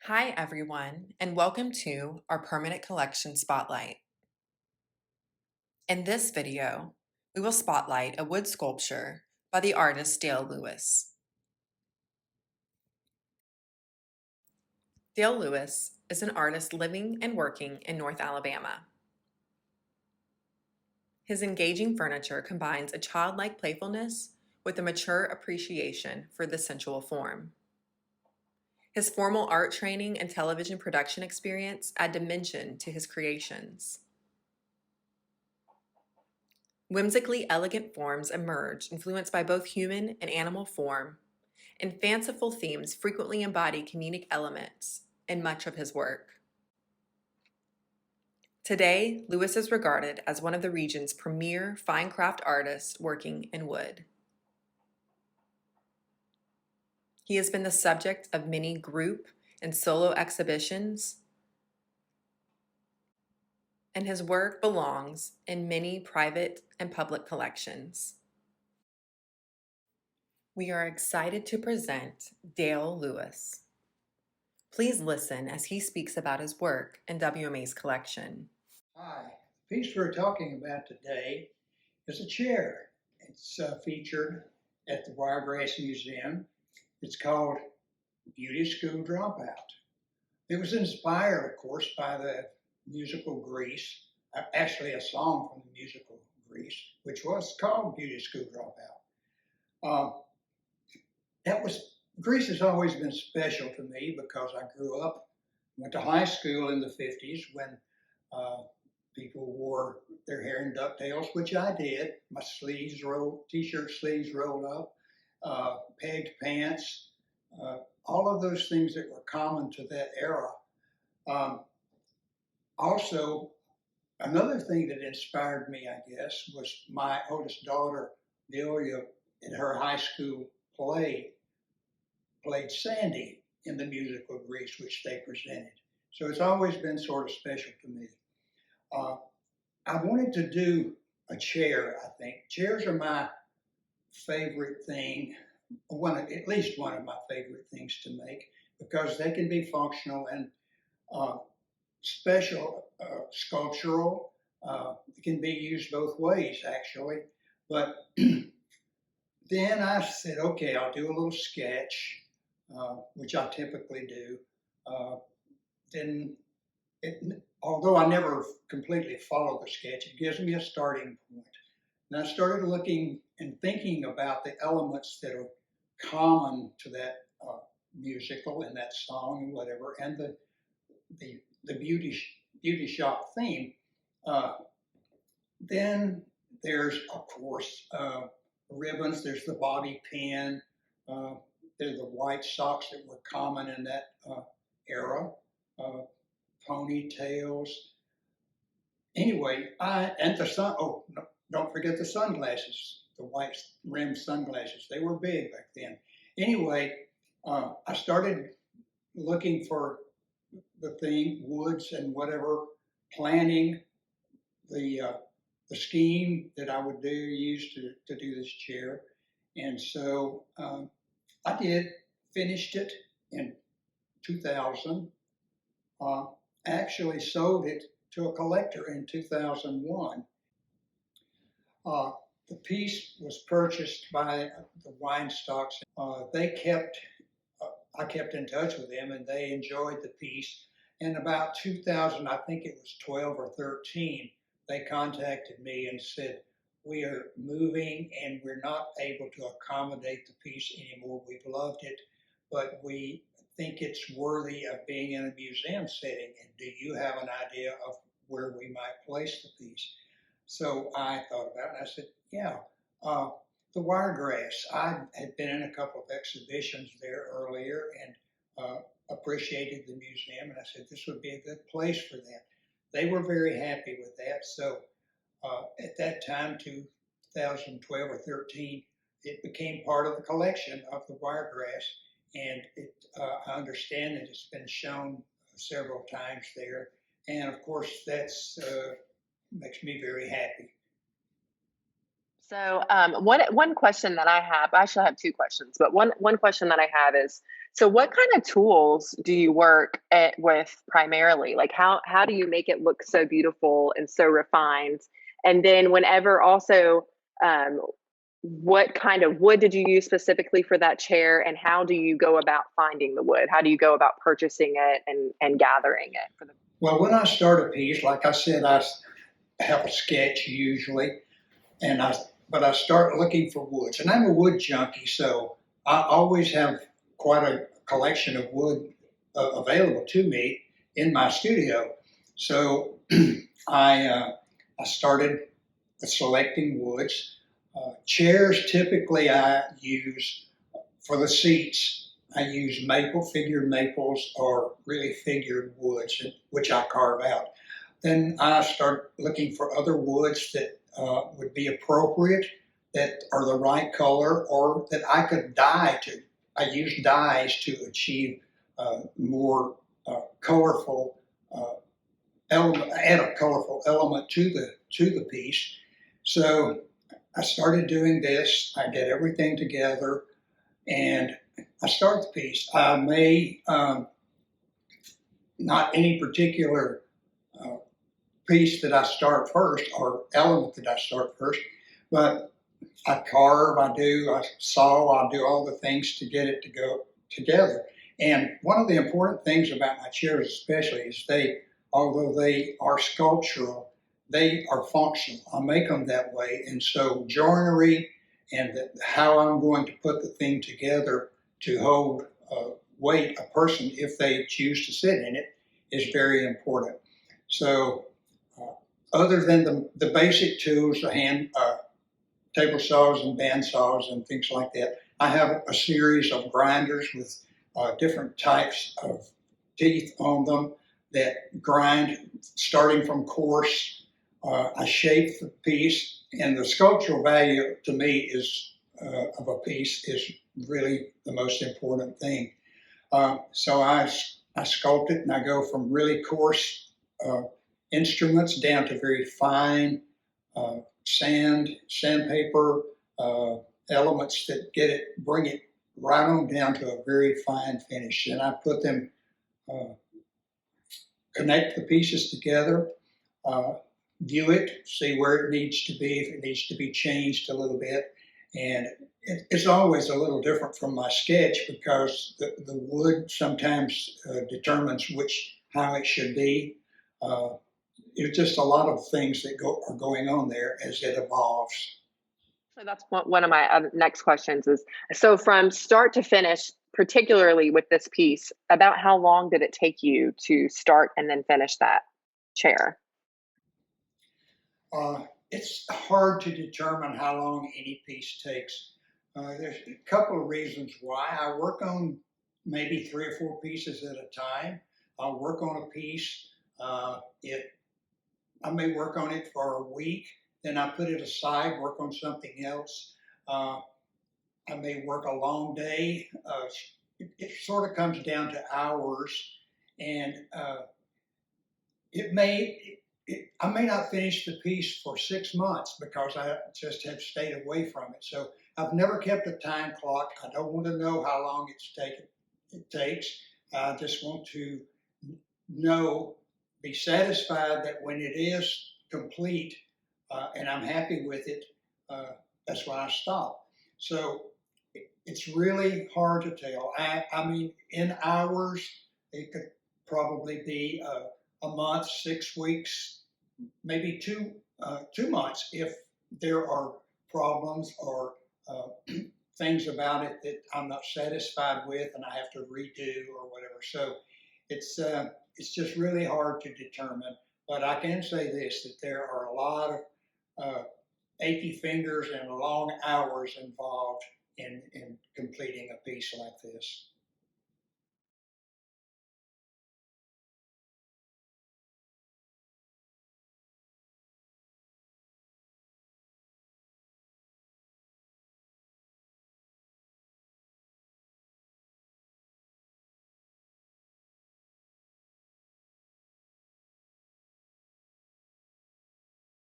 Hi, everyone, and welcome to our Permanent Collection Spotlight. In this video, we will spotlight a wood sculpture by the artist Dale Lewis. Dale Lewis is an artist living and working in North Alabama. His engaging furniture combines a childlike playfulness with a mature appreciation for the sensual form. His formal art training and television production experience add dimension to his creations. Whimsically elegant forms emerge, influenced by both human and animal form, and fanciful themes frequently embody comedic elements in much of his work. Today, Lewis is regarded as one of the region's premier fine craft artists working in wood. He has been the subject of many group and solo exhibitions, and his work belongs in many private and public collections. We are excited to present Dale Lewis. Please listen as he speaks about his work in WMA's collection. Hi, the piece we're talking about today is a chair. It's featured at the Wiregrass Museum. It's called Beauty School Dropout. It was inspired, of course, by the musical Grease, actually a song from the musical Grease, which was called Beauty School Dropout. That was Grease has always been special to me because I grew up, went to high school in the 50s when uh, people wore their hair in ducktails, which I did. My t-shirt sleeves rolled up, pegged pants, all of those things that were common to that era. Um, Also, another thing that inspired me, I guess, was my oldest daughter, Delia, in her high school play, played Sandy in the musical Grease, which they presented. So it's always been sort of special to me. Uh, I wanted to do a chair, I think. Chairs are my favorite thing, at least one of my favorite things to make because they can be functional and uh, special, sculptural. It can be used both ways, actually. But then I said, okay, I'll do a little sketch, which I typically do. Uh, then although I never completely follow the sketch, it gives me a starting point. And I started looking and thinking about the elements that are common to that musical and that song and whatever, and the beauty shop theme. Uh, then there's of course ribbons. There's the bobby pin. Uh, there's the white socks that were common in that era. Uh, Ponytails. Anyway, I and the sun. Oh, no, don't forget the sunglasses, the white rimmed sunglasses. They were big back then. Anyway, I started looking for the thing, woods and whatever, planning the uh, the scheme that I would use to do this chair, and so I did. Finished it in 2000. Uh, Actually sold it to a collector in 2001. Uh, the piece was purchased by the Weinstocks. I kept in touch with them and they enjoyed the piece. In about 2000, I think it was 12 or 13, they contacted me and said, we are moving and we're not able to accommodate the piece anymore. We've loved it, but we think it's worthy of being in a museum setting. And do you have an idea of where we might place the piece? So I thought about it and I said, yeah, uh, the Wiregrass. I had been in a couple of exhibitions there earlier and appreciated the museum, and I said this would be a good place for that. They were very happy with that. So at that time, 2012 or 13, it became part of the collection of the Wiregrass, and I understand that it's been shown several times there, and of course that's makes me very happy. So, one question that I have, I actually have two questions, but one question that I have is, so what kind of tools do you work with primarily? Like, how do you make it look so beautiful and so refined? And then, whenever also, um, what kind of wood did you use specifically for that chair, and how do you go about finding the wood? How do you go about purchasing it and gathering it for the? Well, when I start a piece, like I said, I have a sketch usually, and I start looking for woods, and I'm a wood junkie, so I always have quite a collection of wood available to me in my studio. So I started selecting woods. Chairs typically I use for the seats. I use maple, figured maples, or really figured woods, which I carve out. Then I start looking for other woods that would be appropriate, that are the right color, or that I could dye to. I use dyes to achieve more colorful element, add a colorful element to the piece. So I started doing this. I get everything together, and I start the piece. I may not any particular uh, piece that I start first or element that I start first, but I carve, I saw, I do all the things to get it to go together. And one of the important things about my chairs, especially, is although they are sculptural, they are functional. I make them that way, and so joinery and how I'm going to put the thing together to hold weight a person if they choose to sit in it is very important. So, other than the basic tools, the hand table saws and band saws and things like that, I have a series of grinders with different types of teeth on them that grind, starting from coarse. I shape the piece, and the sculptural value to me is of a piece is really the most important thing. So I sculpt it, and I go from really coarse uh, instruments down to very fine sandpaper elements that bring it right on down to a very fine finish. And I put them, uh, connect the pieces together, uh, view it, see where it needs to be, if it needs to be changed a little bit. And it's always a little different from my sketch because the wood sometimes determines how it should be. Uh, it's just a lot of things that are going on there as it evolves. So that's one of my next questions is, so from start to finish, particularly with this piece, about how long did it take you to start and then finish that chair? It's hard to determine how long any piece takes. There's a couple of reasons why. I work on maybe 3 or 4 pieces at a time. I'll work on a piece. I may work on it for a week, then I put it aside, work on something else. Uh, I may work a long day. It sort of comes down to hours, and it may I may not finish the piece for 6 months because I just have stayed away from it. So I've never kept a time clock. I don't want to know how long it takes. I just want to know, be satisfied that when it is complete and I'm happy with it, that's when I stop. So it's really hard to tell. I mean, in hours, it could probably be a month, 6 weeks, maybe 2 months if there are problems or uh, things about it that I'm not satisfied with and I have to redo or whatever. So it's just really hard to determine. But I can say this: that there are a lot of achy fingers and long hours involved in completing a piece like this.